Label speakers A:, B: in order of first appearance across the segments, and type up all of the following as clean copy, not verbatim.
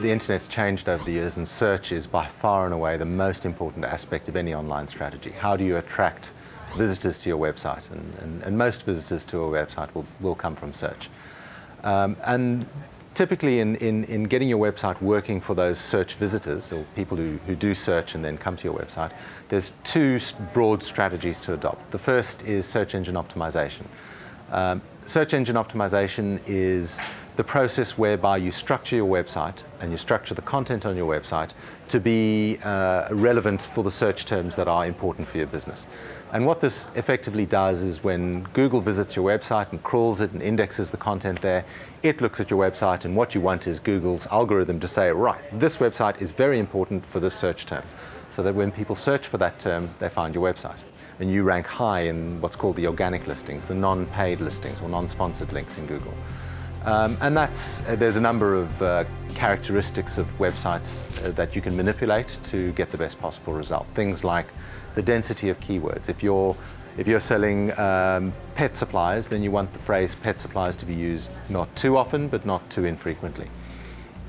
A: the internet's changed over the years, and search is by far and away the most important aspect of any online strategy. How do you attract visitors to your website? And most visitors to a website will come from search. And typically in getting your website working for those search visitors, or people who do search and then come to your website, there's two broad strategies to adopt. The first is search engine optimization. Search engine optimization is the process whereby you structure your website and you structure the content on your website to be relevant for the search terms that are important for your business. And what this effectively does is when Google visits your website and crawls it and indexes the content there, it looks at your website, and what you want is Google's algorithm to say, right, this website is very important for this search term, so that when people search for that term, they find your website. And you rank high in what's called the organic listings, the non-paid listings or non-sponsored links in Google. And there's a number of characteristics of websites that you can manipulate to get the best possible result. Things like the density of keywords. If you're selling pet supplies, then you want the phrase pet supplies to be used not too often, but not too infrequently.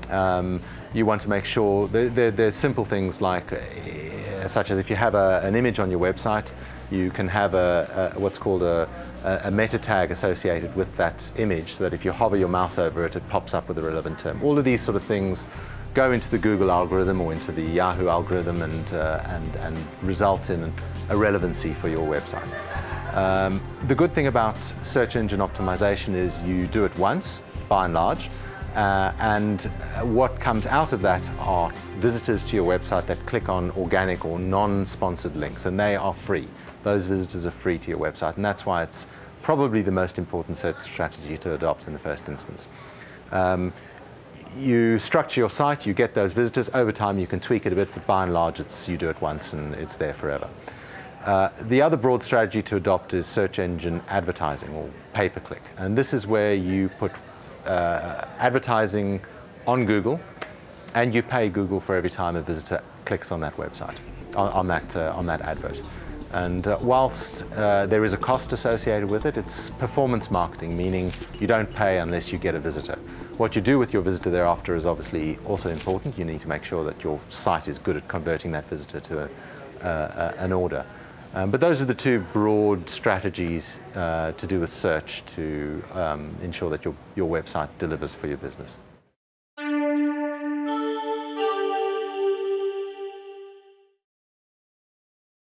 A: You want to make sure there's simple things like, such as if you have an image on your website, you can have what's called a meta tag associated with that image, so that if you hover your mouse over it, it pops up with a relevant term. All of these sort of things go into the Google algorithm or into the Yahoo algorithm and result in a relevancy for your website. The good thing about search engine optimization is you do it once, by and large, and what comes out of that are visitors to your website that click on organic or non-sponsored links, and they are free. Those visitors are free to your website, and that's why it's probably the most important search strategy to adopt in the first instance. You structure your site, you get those visitors. Over time you can tweak it a bit, but by and large you do it once and it's there forever. The other broad strategy to adopt is search engine advertising, or pay-per-click. And this is where you put advertising on Google, and you pay Google for every time a visitor clicks on that website, on that advert. And whilst there is a cost associated with it, it's performance marketing, meaning you don't pay unless you get a visitor. What you do with your visitor thereafter is obviously also important. You need to make sure that your site is good at converting that visitor to an order. But those are the two broad strategies to do with search to ensure that your website delivers for your business.